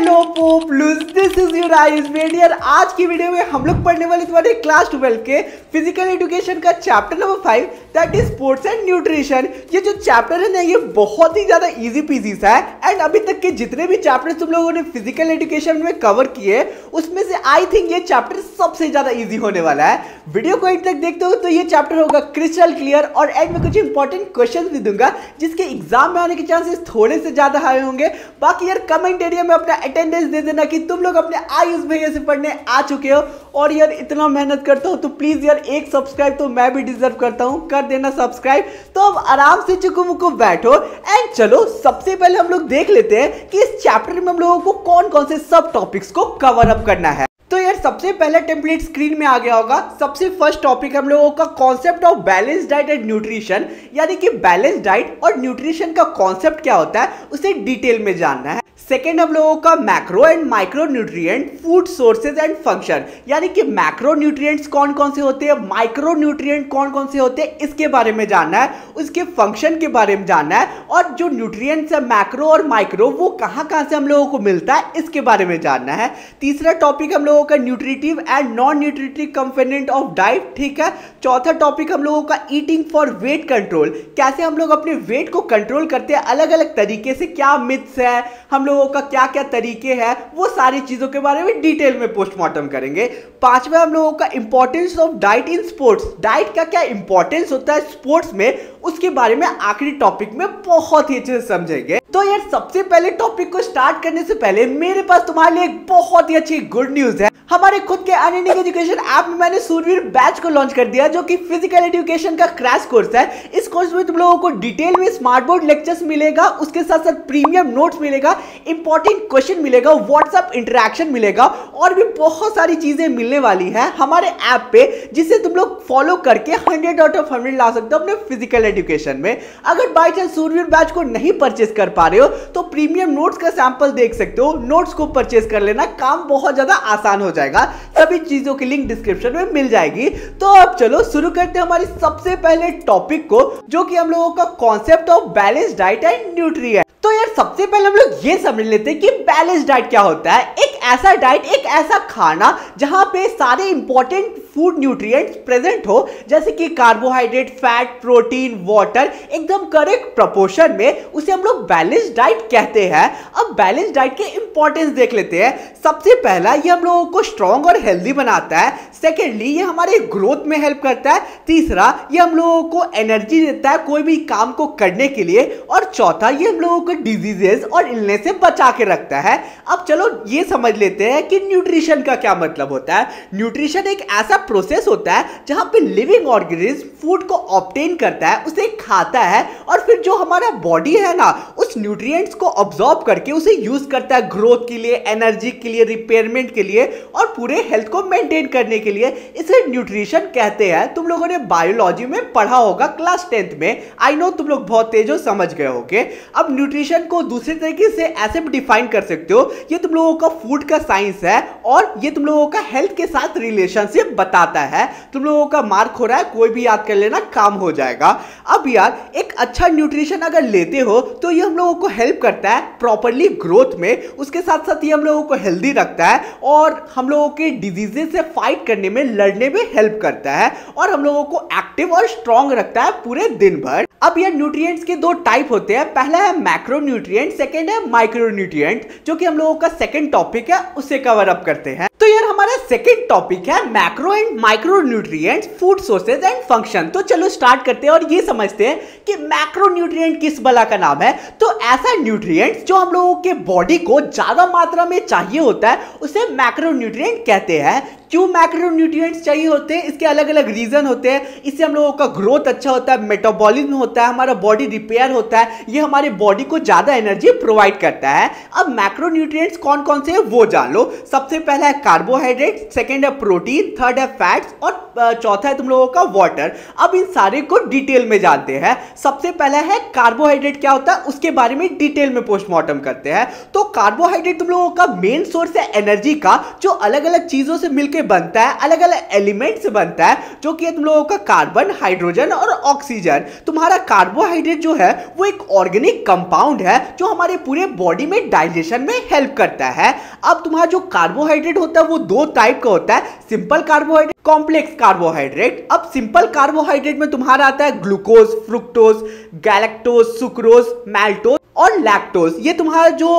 Hello peoples, this is your ice वेडियर। आज की वीडियो में हम लोग पढ़ने वाले तुम्हारे क्लास 12 के फिजिकल एजुकेशन का chapter number 5 that is sports and nutrition. ये जो चैप्टर है ना, ये बहुत ही ज्यादा इजी पीजी सा है एंड अभी तक के जितने भी चैप्टर्स तुम लोगों ने फिजिकल एजुकेशन में कवर किए उसमें से आई थिंक ये चैप्टर सबसे ज्यादा इजी होने वाला है। वीडियो को एंड तक देखते हो तो ये चैप्टर होगा क्रिस्टल क्लियर और एंड में कुछ इंपॉर्टेंट क्वेश्चन भी दूंगा जिसके एग्जाम में आने के चांसेस थोड़े से ज्यादा हाई होंगे। बाकी यार कमेंट एरिया में अपना अटेंडेंस दे देना कि तुम लोग अपने आयुष भैया से पढ़ने आ चुके हो और यार इतना मेहनत करता हो तो प्लीज यार एक सब्सक्राइब तो मैं भी डिजर्व करता हूं, कर देना सब्सक्राइब। तो अब आराम से चुकू मुकू बैठो एंड चलो सबसे पहले हम लोग देख लेते हैं कि इस चैप्टर में हम लोगों को कौन कौन से सब टॉपिक्स को कवर अप करना है। तो यार सबसे पहला टेम्पलेट स्क्रीन में आ गया होगा। सबसे फर्स्ट टॉपिक हम लोगों का concept of balance diet and nutrition, यानी कि बैलेंस डाइट और न्यूट्रिशन का कॉन्सेप्ट क्या होता है उसे डिटेल में जानना है। सेकेंड हम लोगों का macro and micro nutrient food sources and function, यानी कि मैक्रो न्यूट्रिएंट्स कौन कौन से होते हैं, माइक्रो न्यूट्रिएंट कौन कौन से होते हैं इसके बारे में जानना है, उसके फंक्शन के बारे में जानना है और जो न्यूट्रिएंट्स है मैक्रो और माइक्रो वो कहाँ कहाँ से हम लोगों को मिलता है इसके बारे में जानना है। तीसरा टॉपिक हम लोगों का nutritive and non nutritive component of diet, ठीक है। चौथा टॉपिक हम लोगों का ईटिंग फॉर वेट कंट्रोल, कैसे हम लोग अपने वेट को कंट्रोल करते हैं अलग अलग तरीके से, क्या मिथ्स है, हम लोगों का क्या क्या तरीके हैं, वो सारी चीजों के बारे में डिटेल में पोस्टमार्टम करेंगे। पांचवा हम लोगों का importance of diet in sports, diet का क्या इंपॉर्टेंस होता है स्पोर्ट्स में उसके बारे में आखिरी टॉपिक में बहुत ही अच्छे से समझेंगे। तो यार सबसे पहले टॉपिक को स्टार्ट करने से पहले मेरे पास तुम्हारे लिए एक बहुत ही अच्छी गुड न्यूज है। हमारे खुद के अनइंडिंग एजुकेशन ऐप में मैंने सूरवीर बैच को लॉन्च कर दिया जो कि फिजिकल एजुकेशन का क्रैश कोर्स है। इस कोर्स में तुम लोगों को डिटेल में स्मार्ट बोर्ड लेक्चर्स मिलेगा, उसके साथ साथ प्रीमियम नोट्स मिलेगा, इंपॉर्टेंट क्वेश्चन मिलेगा, व्हाट्सएप इंटरेक्शन मिलेगा और भी बहुत सारी चीजें मिलने वाली है हमारे ऐप पे जिसे तुम लोग फॉलो करके 100 आउट ऑफ 100 ला सकते हो अपने फिजिकल एजुकेशन में। अगर बाई चांस सूरवीर बैच को नहीं परचेस कर पा रहे हो तो प्रीमियम नोट्स का सैंपल देख सकते हो, नोट्स को परचेस कर लेना, काम बहुत ज्यादा आसान हो जाएगा। सभी चीजों की लिंक डिस्क्रिप्शन में मिल जाएगी। तो अब चलो शुरू करते हैं हमारे सबसे पहले टॉपिक को जो कि हम लोगों का concept of balance diet and nutrient. तो यार सबसे पहले हम लोग ये समझ लेते हैं कि बैलेंस डाइट क्या होता है। एक ऐसा डाइट, एक ऐसा खाना जहां पे सारे इंपॉर्टेंट फूड न्यूट्रिएंट्स प्रेजेंट हो, जैसे कि कार्बोहाइड्रेट, फैट, प्रोटीन, वाटर एकदम करेक्ट प्रोपोर्शन में, उसे हम लोग बैलेंस डाइट कहते हैं। अब बैलेंस डाइट के इंपॉर्टेंस देख लेते हैं। सबसे पहला, ये हम लोगों को स्ट्रॉन्ग और हेल्दी बनाता है। सेकेंडली, ये हमारे ग्रोथ में हेल्प करता है। तीसरा, ये हम लोगों को एनर्जी देता है कोई भी काम को करने के लिए। और चौथा, ये हम लोगों को डिजीजेस और इलनेस से बचा के रखता है। अब चलो ये समझ लेते हैं कि न्यूट्रिशन का क्या मतलब होता है। न्यूट्रिशन एक ऐसा प्रोसेस होता है जहां पे लिविंग ऑर्गेनिज्म फूड को ऑब्टेन करता है, उसे खाता है और फिर जो हमारा बॉडी है ना उस न्यूट्रिएंट्स को ऑब्जॉर्ब करके उसे यूज करता है ग्रोथ के लिए, एनर्जी के लिए, रिपेयरमेंट के लिए और पूरे हेल्थ को मेंटेन करने के लिए। इसे न्यूट्रिशन कहते हैं। तुम लोगों ने बायोलॉजी में पढ़ा होगा क्लास 10th में। आई नो तुम लोग बहुत तेज हो, समझ गए होगे। अब न्यूट्रिशन को दूसरे तरीके से ऐसे भी डिफाइन कर सकते हो, ये तुम लोगों का फूड का साइंस है और ये तुम लोगों का हेल्थ के साथ रिलेशनशिप बताता है। तुम लोगों का मार्क हो रहा है, कोई भी याद कर लेना, काम हो जाएगा। अब यार एक अच्छा न्यूट्रिशन अगर लेते हो तो ये हम लोगों को हेल्प करता है प्रॉपर्ली ग्रोथ में, उसके साथ साथ ये हम लोगों को हेल्दी रखता है और हम लोगों के डिजीजेस से फाइट करने में, लड़ने में हेल्प करता है और हम लोगों को एक्टिव और स्ट्रॉन्ग रखता है पूरे दिन भर। अब यार न्यूट्रिएंट्स के दो टाइप होते हैं, पहला है मैक्रो न्यूट्रिएंट, सेकंड है माइक्रो न्यूट्रिएंट, जो कि हम लोगों का सेकंड टॉपिक है, उसे कवर अप करते हैं। तो यार हमारा सेकंड टॉपिक है macro and micro nutrients food sources and function. तो चलो स्टार्ट करते हैं और ये समझते हैं कि मैक्रो न्यूट्रिएंट किस बला का नाम है। तो ऐसा न्यूट्रिएंट्स जो हम लोगों के बॉडी को ज्यादा मात्रा में चाहिए होता है उसे मैक्रो न्यूट्रिएंट कहते हैं। क्यों मैक्रो न्यूट्रिएंट्स चाहिए होते हैं, इसके अलग अलग रीजन होते हैं। इससे हम लोगों का ग्रोथ अच्छा होता है, मेटाबॉलिज्म होता है, हमारा बॉडी रिपेयर होता है, ये हमारे बॉडी को ज्यादा एनर्जी प्रोवाइड करता है। अब मैक्रो न्यूट्रिएंट्स कौन कौन से हैं वो जान लो। सबसे पहला है कार्बोहाइड्रेट, सेकंड है प्रोटीन, थर्ड है फैट्स और चौथा है तुम लोगों का वाटर। अब इन सारे को डिटेल में जानते हैं। सबसे पहला है कार्बोहाइड्रेट क्या होता है उसके बारे में डिटेल में पोस्टमार्टम करते हैं। तो कार्बोहाइड्रेट तुम लोगों का मेन सोर्स है एनर्जी का, जो अलग अलग चीजों से मिलकर मिलके बनता है, अलग अलग एलिमेंट से बनता है, जो कि तुम लोगों का कार्बन, हाइड्रोजन और ऑक्सीजन। तुम्हारा कार्बोहाइड्रेट जो है वो एक ऑर्गेनिक कंपाउंड है जो हमारे पूरे बॉडी में डाइजेशन में हेल्प करता है। अब तुम्हारा जो कार्बोहाइड्रेट होता है वो दो टाइप का होता है, सिंपल कार्बोहाइड्रेट, कॉम्प्लेक्स कार्बोहाइड्रेट। अब सिंपल कार्बोहाइड्रेट में तुम्हारा आता है ग्लूकोज, फ्रुक्टोज, गैलेक्टोज, सुक्रोज, मैल्टोज और लैक्टोज। ये तुम्हारा जो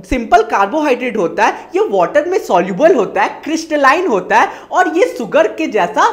सिंपल कार्बोहाइड्रेट होता है ये वाटर में सॉल्युबल होता है, क्रिस्टलाइन होता है और ये शुगर के जैसा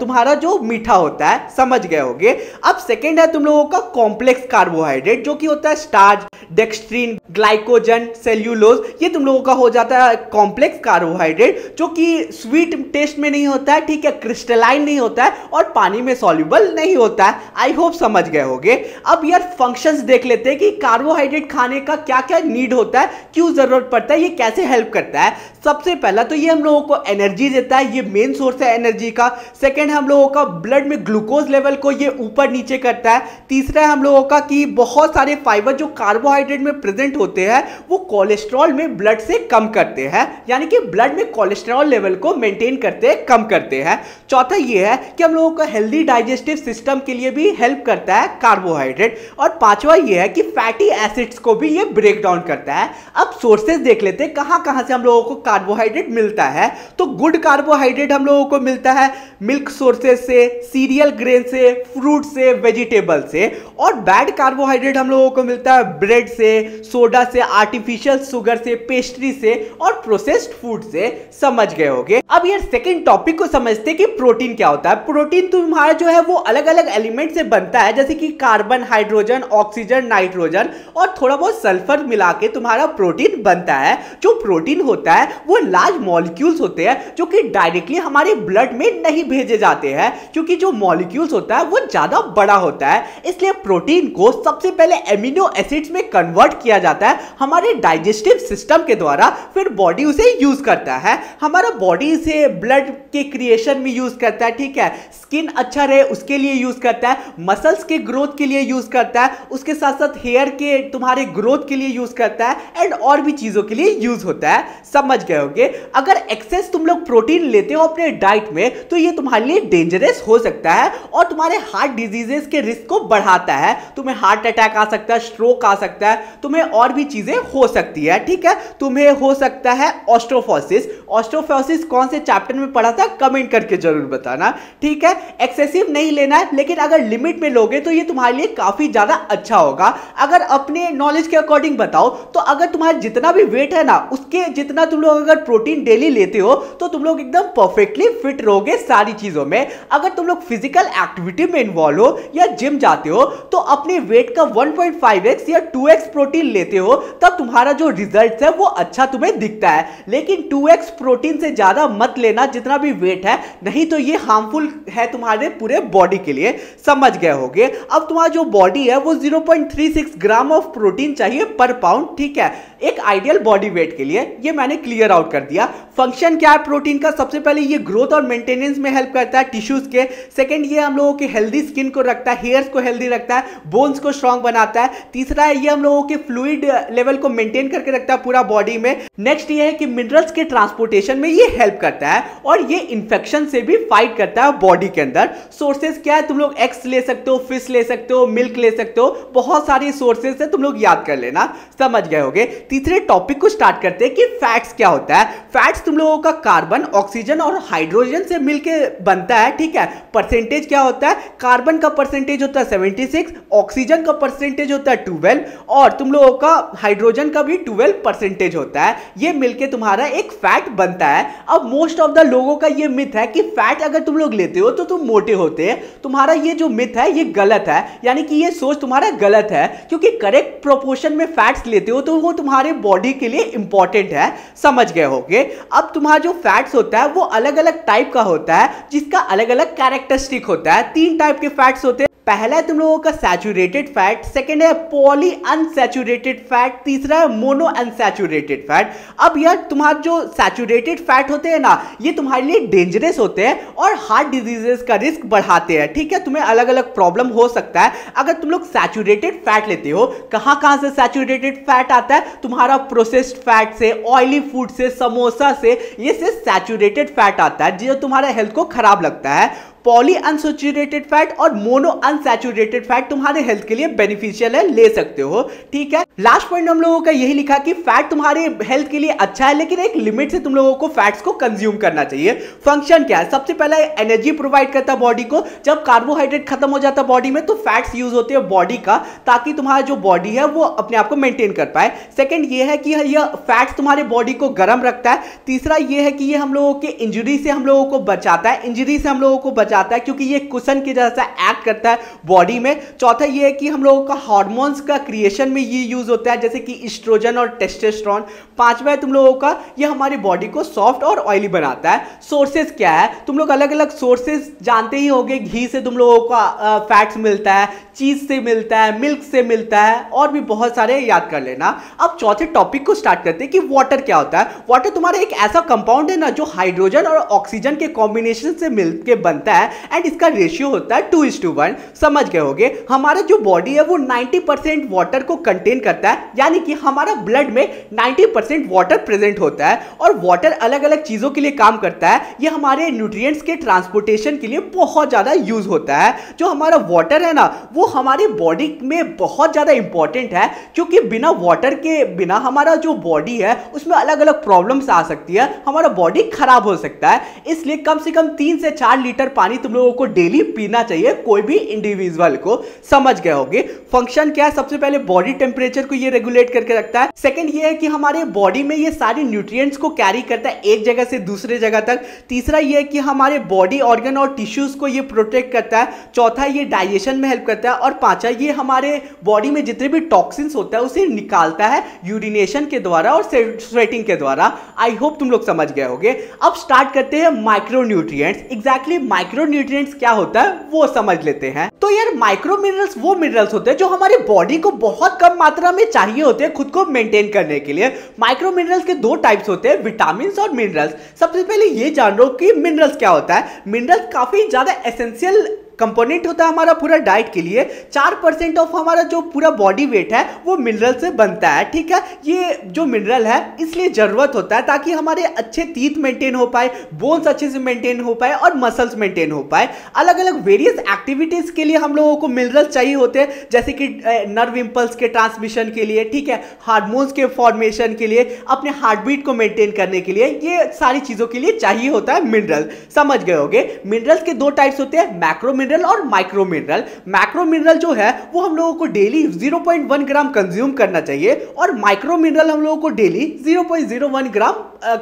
तुम्हारा जो मीठा होता है, समझ गए होगे। अब सेकंड है तुम लोगों का कॉम्प्लेक्स कार्बोहाइड्रेट, जो कि होता है स्टार्च, डेक्स्ट्रीन, ग्लाइकोजन, सेल्यूलोज। ये तुम लोगों का हो जाता है कॉम्प्लेक्स कार्बोहाइड्रेट, जो कि स्वीट टेस्ट में नहीं होता है, ठीक है, क्रिस्टलाइन नहीं होता है और पानी में सॉल्युबल नहीं होता है। आई होप समझ गए होगे। अब यार फंक्शंस देख लेते हैं कि कार्बोहाइड्रेट खाने का क्या क्या नीड होता है, क्यों जरूरत पड़ता है, ये कैसे हेल्प करता है। सबसे पहला तो ये हम लोगों को एनर्जी देता है, ये मेन सोर्स है एनर्जी का। सेकंड हम लोगों का ब्लड में ग्लूकोज लेवल को ये ऊपर नीचे करता है। तीसरा है हम लोगों का कि बहुत सारे फाइबर जो कार्बोहाइड्रेट में प्रेजेंट होते हैं वो कोलेस्ट्रॉल में ब्लड से कम करते हैं, यानी कि ब्लड में कोलेस्ट्रॉल लेवल को मेंटेन करते हैं, कम करते हैं। चौथा ये है कि हम लोगों का हेल्दी डाइजेस्टिव सिस्टम के लिए भी हेल्प करता है कार्बोहाइड्रेट। और पांचवा ये है कि फैटी एसिड्स को भी ये ब्रेक डाउन करता है। अब सोर्सेज देख लेते हैं कहां कहां से हम लोगों को कार्बोहाइड्रेट मिलता है। तो गुड कार्बोहाइड्रेट हम लोगों को मिलता है मिल्क सोर्सेज से, सीरियल ग्रेन से, फ्रूट से, वेजिटेबल से। और बैड कार्बोहाइड्रेट हम लोगों को मिलता है ब्रेड से, सोडा से, आर्टिफिशियल शुगर से, पेस्ट्री से और प्रोसेस्ड फूड से। समझ गए होगे। अब यार सेकंड टॉपिक को समझते हैं कि प्रोटीन क्या होता है। प्रोटीन तुम्हारा जो है वो अलग अलग एलिमेंट से बनता है, जैसे कि कार्बन, हाइड्रोजन, ऑक्सीजन, नाइट्रोजन और थोड़ा बहुत सल्फर मिला के तुम्हारा प्रोटीन बनता है। जो प्रोटीन होता है वो लार्ज मॉलिक्यूल्स होते हैं जो कि डायरेक्टली हमारे ब्लड में नहीं भेजे जाते हैं, क्योंकि जो मॉलिक्यूल्स होता है वो ज्यादा बड़ा होता है। इसलिए प्रोटीन को सबसे पहले एमिनो एसिड्स में कन्वर्ट किया जाता है हमारे डाइजेस्टिव सिस्टम के द्वारा, फिर बॉडी उसे यूज करता है। हमारा बॉडी इसे ब्लड के क्रिएशन में यूज करता है, ठीक है, स्किन अच्छा रहे उसके लिए यूज करता है, मसल्स के ग्रोथ के लिए यूज करता है, उसके साथ साथ हेयर के तुम्हारे ग्रोथ के लिए यूज करता है एंड और भी चीजों के लिए यूज होता है। समझ गए होगे। अगर एक्सेस तुम लोग प्रोटीन लेते हो अपने डाइट में तो ये तुम्हारे लिए डेंजरस हो सकता है और तुम्हारे हार्ट डिजीजेस के रिस्क को बढ़ाता है। तुम्हें हार्ट अटैक आ सकता है, स्ट्रोक आ सकता है, तुम्हें और भी चीजें हो सकती है, ठीक है। तुम्हें हो सकता है ऑस्टियोपोरोसिस। ऑस्टियोपोरोसिस कौन से चैप्टर में पढ़ा था कमेंट करके जरूर बताना, ठीक है। एक्सेसिव नहीं लेना है, लेकिन अगर लिमिट में लोगे तो ये तुम्हारे लिए काफी ज्यादा अच्छा होगा। अगर अपने नॉलेज के अकॉर्डिंग बताओ तो अगर तुम्हारा जितना भी वेट है ना उसके जितना तुम लोग अगर प्रोटीन डेली लेते हो तो तुम लोग एकदम परफेक्टली फिट रहोगे सारी चीजों में। अगर तुम लोग फिजिकल एक्टिविटी में इन्वॉल्व हो या जिम जाते हो तो अपने वेट का 1.5x या 2x प्रोटीन लेते हो, तब तुम्हारा जो रिजल्ट है वो अच्छा तुम्हें दिखता है। लेकिन 2x प्रोटीन से ज्यादा मत लेना जितना भी वेट है, नहीं तो ये हार्मफुल है तुम्हारे पूरे बॉडी के लिए। समझ गए होगे। अब तुम्हारा जो बॉडी है वो 0.36 ग्राम ऑफ प्रोटीन चाहिए पर पाउंड, ठीक है, एक आइडियल बॉडी वेट के लिए। ये मैंने क्लियर आउट कर दिया। फंक्शन क्या है प्रोटीन का? सबसे पहले ये ग्रोथ और मेंटेनेंस में हेल्प करता है टिश्यूज के। सेकंड ये हम लोगों के हेल्दी स्किन को रखता है, हेयर्स को हेल्दी रखता है, बोन्स को स्ट्रांग बनाता है। तीसरा है ये हम लोगों के फ्लूइड लेवल को मेंटेन करके रखता है पूरा बॉडी में। नेक्स्ट ये है कि मिनरल्स के ट्रांसपोर्टेशन में ये हेल्प करता है और ये इंफेक्शन से भी फाइट करता है बॉडी के अंदर। सोर्सेज क्या है? तुम लोग एग्स ले सकते हो, फिश ले सकते हो, मिल्क ले सकते हो, बहुत सारी सोर्सेज है, तुम लोग याद कर लेना। समझ गए होगे। तीसरे टॉपिक को स्टार्ट करते हैं कि फैट्स क्या होता है। फैट्स तुम लोगों का कार्बन, ऑक्सीजन और हाइड्रोजन से मिलके बनता है, ठीक है। परसेंटेज क्या होता है? कार्बन का परसेंटेज होता है 76, ऑक्सीजन का परसेंटेज होता है 12 और तुम लोगों का हाइड्रोजन का भी 12% होता है। ये मिलके तुम्हारा एक फैट बनता है। अब मोस्ट ऑफ द लोगों का ये मिथ है कि फैट अगर तुम लोग लेते हो तो तुम मोटे होते हैं। तुम्हारा ये जो मिथ है ये गलत है, यानी कि ये सोच तुम्हारा गलत है, क्योंकि करेक्ट प्रोपोर्शन में फैट्स लेते हो तो वो तुम्हारे बॉडी के लिए इंपॉर्टेंट है। समझ गए होगे। अब तुम्हारा जो फैट्स होता है वो अलग अलग टाइप का होता है जिसका अलग अलग कैरेक्टरिस्टिक होता है। 3 टाइप के फैट्स होते हैं, पहला है तुम लोगों का सैचुरेटेड फैट, सेकंड है पॉली अनसैचुरेटेड फैट, तीसरा है मोनो अनसैचुरेटेड फैट। अब यार तुम्हारे जो सैचुरेटेड फैट होते हैं ना, ये तुम्हारे लिए डेंजरस होते हैं और हार्ट डिजीजेस का रिस्क बढ़ाते हैं। ठीक है, तुम्हें अलग अलग प्रॉब्लम हो सकता है अगर तुम लोग सैचुरेटेड फैट लेते हो। कहां कहां से सैचुरेटेड फैट आता है? तुम्हारा प्रोसेस्ड फैट से, ऑयली फूड से, समोसा से, ये से सैचुरेटेड फैट आता है जो तुम्हारे हेल्थ को खराब लगता है। पॉली अनसैचुरेटेड फैट और मोनो अनसैचुरेटेड फैट तुम्हारे हेल्थ के लिए बेनिफिशियल है, ले सकते हो। ठीक है, लास्ट पॉइंट हम लोगों का यही लिखा कि फैट तुम्हारे हेल्थ के लिए अच्छा है, लेकिन एक लिमिट से तुम लोगों को फैट्स को कंज्यूम करना चाहिए। फंक्शन क्या है? सबसे पहला एनर्जी प्रोवाइड करता है बॉडी को। जब कार्बोहाइड्रेट खत्म हो जाता है बॉडी में तो फैट्स यूज होते हैं बॉडी का, ताकि तुम्हारा जो बॉडी है वो अपने आप को मेंटेन कर पाए। सेकंड ये है कि यह फैट्स तुम्हारे बॉडी को गर्म रखता है। तीसरा ये है कि ये हम लोगों के इंजरी से हम लोगों को बचाता है, इंजरी से हम लोगों को बचाता है क्योंकि ये कुशन की जैसा एक्ट करता है बॉडी में। चौथा ये है कि हम लोगों का हार्मोन्स का क्रिएशन में ये यूज होता है, जैसे कि एस्ट्रोजन और टेस्टोस्टेरोन। पांचवा है तुम लोगों का ये हमारी बॉडी को सॉफ्ट और ऑयली बनाता है। सोर्सेज क्या है? तुम लोग अलग अलग सोर्सेज जानते ही होंगे। घी से तुम लोगों का फैट्स मिलता है, चीज से मिलता है, मिल्क से मिलता है, और भी बहुत सारे, याद कर लेना। अब चौथे टॉपिक को स्टार्ट करते हैं कि वाटर क्या होता है। वाटर तुम्हारा एक ऐसा कंपाउंड है ना जो हाइड्रोजन और ऑक्सीजन के कॉम्बिनेशन से मिलकर बनता है एंड इसका रेशियो होता है 2:1। समझ गए होगे? हमारा जो बॉडी है वो 90% वाटर को कंटेन करता है, यानी कि हमारा ब्लड में 90% वाटर प्रेजेंट होता है। और वाटर अलग अलग चीजों के लिए काम करता है। ये हमारे न्यूट्रिएंट्स के ट्रांसपोर्टेशन के लिए बहुत ज्यादा यूज होता है। जो हमारा वाटर है ना वो हमारी बॉडी में बहुत ज्यादा इंपॉर्टेंट है, क्योंकि बिना वाटर के बिना हमारा जो बॉडी है उसमें अलग अलग प्रॉब्लम्स आ सकती है, हमारा बॉडी खराब हो सकता है। इसलिए कम से कम 3 से 4 लीटर पानी तुम लोगों को डेली पीना चाहिए, कोई भी इंडिविजुअल को। समझ गए होगे? फंक्शन क्या है? सबसे पहले बॉडी टेम्परेचर को ये रेगुलेट करके रखता है। सेकंड ये है कि हमारे बॉडी में ये सारे न्यूट्रिएंट्स को कैरी करता है एक जगह से दूसरे जगह तक। तीसरा ये है कि हमारे बॉडी ऑर्गन और टिश्यूज को ये प्रोटेक्ट करता है। चौथा ये डाइजेशन में हेल्प करता है। और पांचवा ये हमारे बॉडी में जितने भी टॉक्सिन्स होता है उसे निकालता है यूरिनेशन के द्वारा और स्वेटिंग के द्वारा। आई होप तुम लोग समझ गए होगे। अब स्टार्ट करते हैं माइक्रोन्यूट्रिएंट्स। एग्जैक्टली माइक्रोन्यूट्रिएंट्स क्या होता है वो समझ लेते हैं। तो यार माइक्रो मिनरल्स वो मिनरल्स होते हैं जो हमारी बॉडी को बहुत कम मात्रा में चाहिए होते हैं खुद को मेंटेन करने के लिए। माइक्रो मिनरल्स के 2 टाइप्स होते हैं, विटामिन और मिनरल्स। सबसे पहले ये जान लो कि मिनरल्स क्या होता है। मिनरल्स काफी ज्यादा एसेंशियल कंपोनेंट होता है हमारा पूरा डाइट के लिए। 4% ऑफ हमारा जो पूरा बॉडी वेट है वो मिनरल से बनता है। ठीक है, ये जो मिनरल है इसलिए जरूरत होता है ताकि हमारे अच्छे टीथ मेंटेन हो पाए, बोन्स अच्छे से मेंटेन हो पाए और मसल्स मेंटेन हो पाए। अलग अलग वेरियस एक्टिविटीज के लिए हम लोगों को मिनरल्स चाहिए होते हैं, जैसे कि नर्व इंपल्स के ट्रांसमिशन के लिए, ठीक है, हार्मोन्स के फॉर्मेशन के लिए, अपने हार्ट बीट को मेंटेन करने के लिए, ये सारी चीजों के लिए चाहिए होता है मिनरल। समझ गए होगे? मिनरल्स के 2 टाइप्स होते हैं, मैक्रो मिनरल और माइक्रो मिनरल। मैक्रो मिनरल जो है वो हम लोगों को डेली 0.1 ग्राम कंज्यूम करना चाहिए और माइक्रो मिनरल हम लोगों को डेली 0.01 ग्राम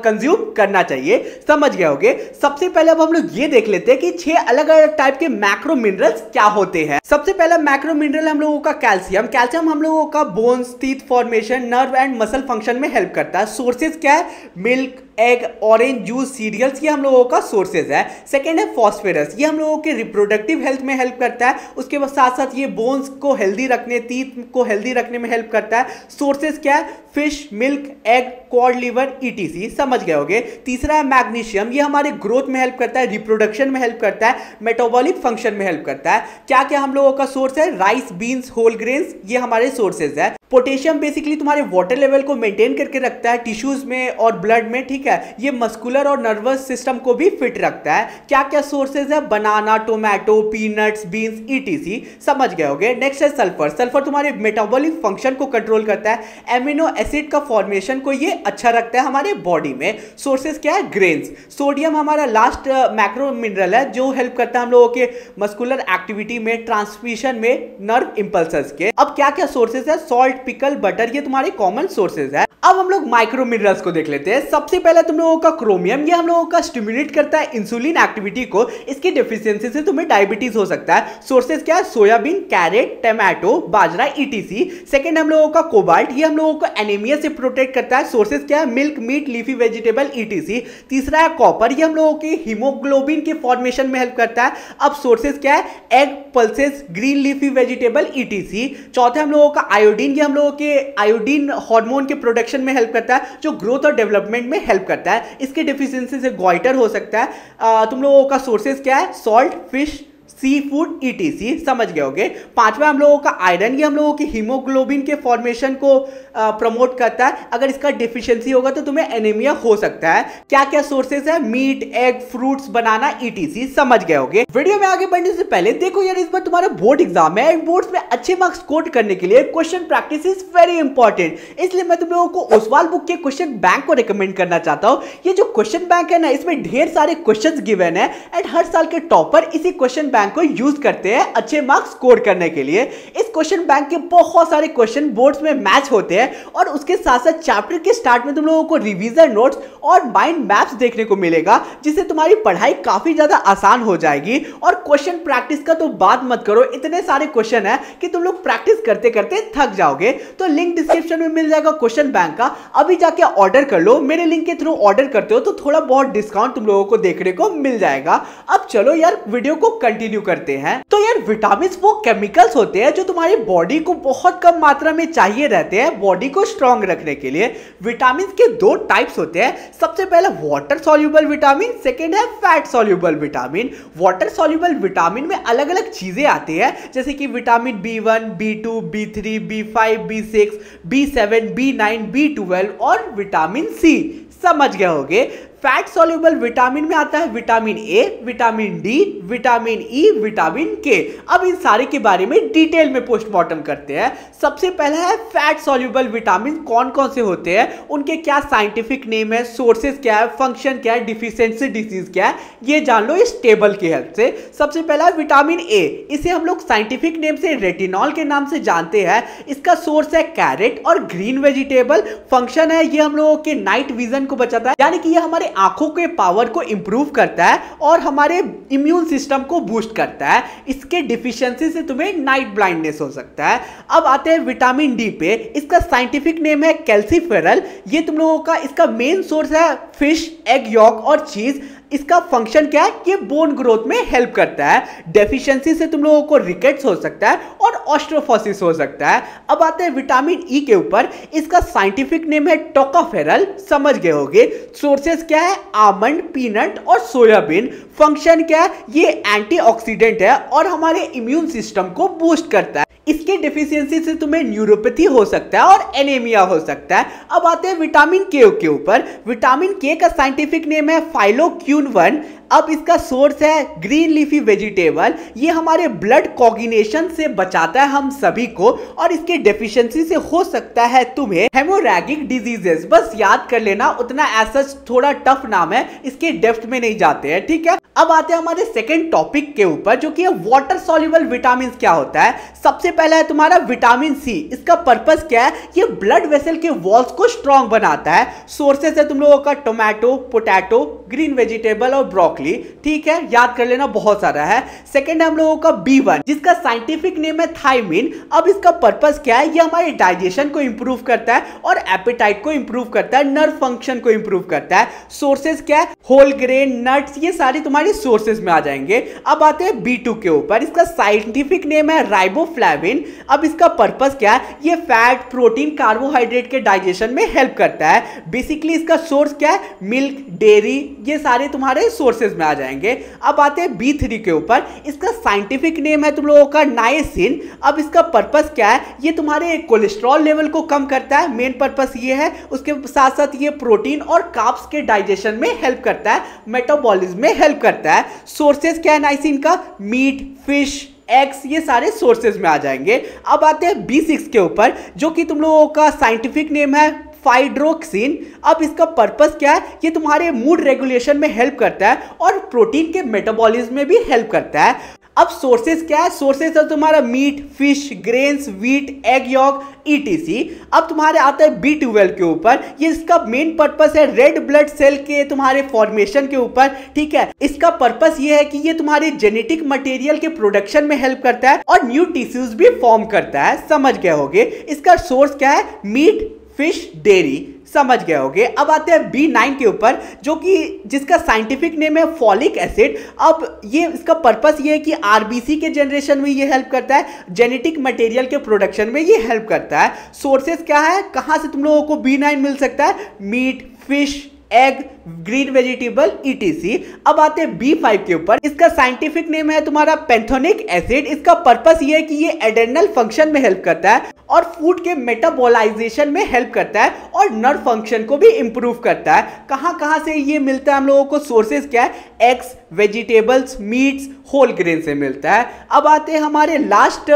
कंज्यूम करना चाहिए। समझ गए होगे? सबसे पहले अब हम लोग ये देख लेते हैं कि 6 अलग अलग टाइप के मैक्रो मिनरल्स क्या होते हैं। सबसे पहला मैक्रो मिनरल हम लोगों का कैल्शियम। कैल्शियम हम लोगों का bones, teeth formation, nerve and muscle function में हेल्प करता है। सोर्सेज क्या है? Milk, egg, orange juice, cereals, ये हम लोगों का सोर्सेज है। सेकेंड है फॉस्फेरस, ये हम लोगों के रिप्रोडक्टिव हेल्थ में हेल्प करता है। उसके बाद साथ साथ ये बोन्स को हेल्दी रखने, टीथ को हेल्दी रखने में हेल्प करता है। सोर्सेज क्या है? Fish, milk, egg, cod liver, etc. समझ गए होगे? तीसरा है मैग्नीशियम, ये हमारे ग्रोथ में हेल्प करता है, रिप्रोडक्शन में हेल्प करता है, मेटाबॉलिक फंक्शन में हेल्प करता है। क्या क्या हम लोगों का सोर्स है? राइस, बीन्स, होल ग्रेन्स, ये हमारे सोर्सेज है। पोटेशियम बेसिकली तुम्हारे वाटर लेवल को मेंटेन करके रखता है टिश्यूज में और ब्लड में। ठीक है, ये मस्कुलर और नर्वस सिस्टम को भी फिट रखता है। क्या क्या सोर्सेज है? बनाना, टोमेटो, पीनट्स, बीन्स, ईटीसी। समझ गए होगे? नेक्स्ट है सल्फर। सल्फर तुम्हारे मेटाबॉलिक फंक्शन को कंट्रोल करता है, एमिनो एसिड का फॉर्मेशन को ये अच्छा रखता है हमारे बॉडी में। सोर्सेज क्या है? ग्रेन्स। सोडियम हमारा लास्ट मैक्रो मिनरल है जो हेल्प करता है हम लोगों के मस्कुलर एक्टिविटी में, ट्रांसमिशन में, नर्व इंपल्सेस के। अब क्या क्या सोर्सेज है? सॉल्ट सॉल्ट, पिकल, बटर, ये तुम्हारे कॉमन सोर्सेज है। अब हम लोग माइक्रो मिनरल्स को देख लेते हैं। सबसे पहले तुम लोगों का क्रोमियम, ये हम लोगों का स्टिमुलेट करता है इंसुलिन एक्टिविटी को। इसकी डेफिशिएंसी से तुम्हें डायबिटीज हो सकता है। सोर्सेज क्या है? सोयाबीन, कैरेट, टमाटो, बाजरा, ईटीसी। सेकंड हम लोगों का कोबाल्ट, ये हम लोगों को एनीमिया से प्रोटेक्ट करता है। सोर्सेज क्या है? Milk, meat, leafy vegetable, ETC. तीसरा है कॉपर, ये हम लोगों की हीमोग्लोबिन के फॉर्मेशन में हेल्प करता है। अब सोर्सेज क्या है? Egg, pulses, green leafy vegetable, etc. चौथे हम लोगों का आयोडीन, ये हम लोगों के आयोडीन हार्मोन के प्रोडक्शन में हेल्प करता है, जो ग्रोथ और डेवलपमेंट में हेल्प करता है। इसके डिफिशियंसी से गॉइटर हो सकता है। तुम लोगों का सोर्सेज क्या है? Salt, fish, sea food, etc. समझ गए होगे। पांचवा हम लोगों का आयरन, ये हम लोगों की हीमोग्लोबिन के फॉर्मेशन को प्रमोट करता है। अगर इसका डिफिशियंसी होगा तो तुम्हें एनीमिया हो सकता है। क्या क्या सोर्सेज है? मीट, एग, फ्रूट्स, बनाना, ईटीसी। समझ गए होगे। वीडियो में आगे बढ़ने से पहले देखो यार, इस बार तुम्हारा बोर्ड एग्जाम है। बोर्ड्स में अच्छे मार्क्स स्कोर करने के लिए question practice is very important. इसलिए मैं तुम लोगों को ओसवाल बुक के क्वेश्चन बैंक को रिकमेंड करना चाहता हूं। ये जो क्वेश्चन बैंक है ना, इसमें ढेर सारे क्वेश्चंस गिवन है एंड हर साल के टॉपर इसी क्वेश्चन बैंक को यूज करते हैं अच्छे मार्क्स स्कोर करने के लिए। इस क्वेश्चन बैंक के बहुत सारे क्वेश्चन बोर्ड्स में मैच होते हैं और उसके साथ साथ चैप्टर के स्टार्ट में तुम लोगों को रिवीजन नोट्स और माइंड मैप्स देखने को मिलेगा, जिससे तुम्हारी पढ़ाई काफी ज्यादा आसान हो जाएगी। और क्वेश्चन प्रैक्टिस का तो बात मत करो, इतने सारे क्वेश्चन है कि तुम लोग प्रैक्टिस करते करते थक जाओगे। तो लिंक डिस्क्रिप्शन में मिल जाएगा क्वेश्चन बैंक का, अभी जाके ऑर्डर कर लो। मेरे लिंक के थ्रू ऑर्डर करते हो तो थोड़ा बहुत डिस्काउंट तुम लोगों को देखने को मिल जाएगा। अब चलो यार वीडियो को कंटिन्यू करते हैं। तो यार विटामिन वो केमिकल्स होते हैं जो तुम्हारी बॉडी को बहुत कम मात्रा में चाहिए रहते हैं बॉडी को स्ट्रांग रखने के लिए। विटामिन के दो टाइप्स होते हैं। सबसे पहला वाटर सॉल्युबल विटामिन, सेकंड है fat soluble vitamin. Water soluble vitamin में अलग अलग चीजें आती है, जैसे कि vitamin B1, B2, B3, B5, B6, B7, B9, B12 और विटामिन सी। समझ गए होगे। फैट सॉल्युबल विटामिन में आता है vitamin A, vitamin D, vitamin E, vitamin के। अब इन सारे के बारे में डिटेल में पोस्टमार्टम करते हैं। सबसे पहला है फैट सॉल्युबल विटामिन। कौन कौन से होते हैं, उनके क्या साइंटिफिक नेम है, सोर्सेज क्या है, फंक्शन क्या है, डिफिशियंसी डिसीज क्या है, ये जान लो इस टेबल की हेल्प से। सबसे पहला है विटामिन ए, इसे हम लोग साइंटिफिक नेम से रेटिनॉल के नाम से जानते हैं। इसका सोर्स है कैरेट और ग्रीन वेजिटेबल। फंक्शन है ये हम लोगों के नाइट विजन को बचाता है, यानी कि ये हमारे आंखों के पावर को इंप्रूव करता है और हमारे इम्यून सिस्टम को बूस्ट करता है। इसके डिफिशियंसी से तुम्हें नाइट ब्लाइंडनेस हो सकता है। अब आते हैं विटामिन डी पे। इसका साइंटिफिक नेम है कैल्सीफेरल। ये तुम लोगों का इसका मेन सोर्स है फिश, एग यॉक और चीज। इसका फंक्शन क्या है? ये बोन ग्रोथ में हेल्प करता है। डेफिशिएंसी से तुम लोगों को रिकेट्स हो सकता है और ऑस्ट्रोफोसिस हो सकता है। अब आते हैं विटामिन ई के ऊपर। इसका साइंटिफिक नेम है टोकाफेरल। समझ गए होगे। सोर्सेज क्या है? आमंड, पीनट और सोयाबीन। फंक्शन क्या है? ये एंटीऑक्सीडेंट है और हमारे इम्यून सिस्टम को बूस्ट करता है। इसके डेफिशिएंसी से तुम्हें न्यूरोपैथी हो सकता है और एनीमिया हो सकता है। अब आते हैं विटामिन के ऊपर। विटामिन के का साइंटिफिक नेम है फाइलोक्विनोन। अब इसका सोर्स है ग्रीन लीफी वेजिटेबल। ये हमारे ब्लड कोऑर्डिनेशन से बचाता है हम सभी को, और इसके डेफिशिएंसी से हो सकता है तुम्हें हेमोरैगिक डिजीजेस। बस याद कर लेना, उतना ऐसा थोड़ा टफ नाम है, इसके डेप्थ में नहीं जाते हैं, ठीक है। अब आते हैं हमारे सेकंड टॉपिक के ऊपर, जो कि है वाटर सॉल्युबल विटामिन क्या होता है। सबसे पहला है तुम्हारा विटामिन सी। इसका पर्पस क्या है? ये ब्लड वेसल के वॉल्स को स्ट्रांग बनाता है। सोर्सेस है तुम लोगों का टोमेटो, पोटैटो, ग्रीन वेजिटेबल और ब्रोकली, ठीक है, याद कर लेना, बहुत सारा है। सेकंड है हम लोगों का B1, जिसका साइंटिफिक नेम है थायमिन। अब इसका पर्पस क्या है? ये हमारे डाइजेशन को इंप्रूव करता है और एपेटाइट को इंप्रूव करता है, नर्व फंक्शन को इंप्रूव करता है। सोर्सेज क्या है? होल ग्रेन, नट्स, ये सारी तुम्हारी सोर्सेज में आ जाएंगे। अब आते हैं B2 के ऊपर। इसका साइंटिफिक नेम है राइबोफ्लेविन। अब इसका पर्पस क्या है? ये फैट, प्रोटीन, कार्बोहाइड्रेट के डाइजेशन में हेल्प करता है। बेसिकली इसका सोर्स क्या है? मिल्क, डेयरी, ये सारे तुम्हारे सोर्सेज में आ जाएंगे। अब आते हैं B3 के ऊपर। इसका साइंटिफिक नेम है तुम लोगों का नाइसिन। अब इसका पर्पस क्या है? ये तुम्हारे कोलेस्ट्रॉल लेवल को कम करता है, मेन पर्पस ये है। उसके साथ साथ ये प्रोटीन और कार्ब्स के डाइजेशन में हेल्प करता है, मेटाबॉलिज्म में हेल्प करता है। सोर्सेज क्या है नाइसिन का? मीट, फिश, एक्स, ये सारे सोर्सेज में आ जाएंगे। अब आते हैं B6 के ऊपर, जो कि तुम लोगों का साइंटिफिक नेम है फाइड्रोक्सिन। अब इसका पर्पस क्या है? ये तुम्हारे मूड रेगुलेशन में हेल्प करता है और प्रोटीन के मेटाबॉलिज्म में भी हेल्प करता है। अब सोर्सेज क्या है? सोर्सेज है तुम्हारा meat, fish, grains, wheat, egg yolk, ETC। अब तुम्हारे आता है B12 के ऊपर, ये इसका मेन पर्पस है रेड ब्लड सेल के तुम्हारे फॉर्मेशन के ऊपर, ठीक है। इसका पर्पस ये है कि ये तुम्हारे जेनेटिक मटेरियल के प्रोडक्शन में हेल्प करता है और न्यू टिश्यूज भी फॉर्म करता है, समझ गए होगे। इसका सोर्स क्या है? मीट, फिश, डेयरी, समझ गए होगे। अब आते हैं B9 के ऊपर, जो कि जिसका साइंटिफिक नेम है फॉलिक एसिड। अब ये इसका पर्पस ये है कि RBC के जनरेशन में ये हेल्प करता है, जेनेटिक मटेरियल के प्रोडक्शन में ये हेल्प करता है। सोर्सेज क्या है, कहां से तुम लोगों को B9 मिल सकता है? Meat, fish, egg, green vegetable, ETC। अब आते हैं B5 के ऊपर, इसका साइंटिफिक नेम है तुम्हारा पेंथोनिक एसिड। इसका पर्पस ये है कि ये एडेनल फंक्शन में हेल्प करता है और फूड के मेटाबॉलाइजेशन में हेल्प करता है और नर्व फंक्शन को भी इंप्रूव करता है। कहां से ये मिलता है हम लोगों को? सोर्सेज क्या है? Eggs, vegetables, meats, whole grain से मिलता है। अब आते हैं हमारे लास्ट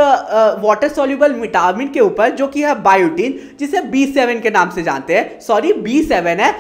वाटर सॉल्युबल विटामिन के ऊपर, जो कि है बायोटीन, जिसे B7 के नाम से जानते हैं। सॉरी, B7 है,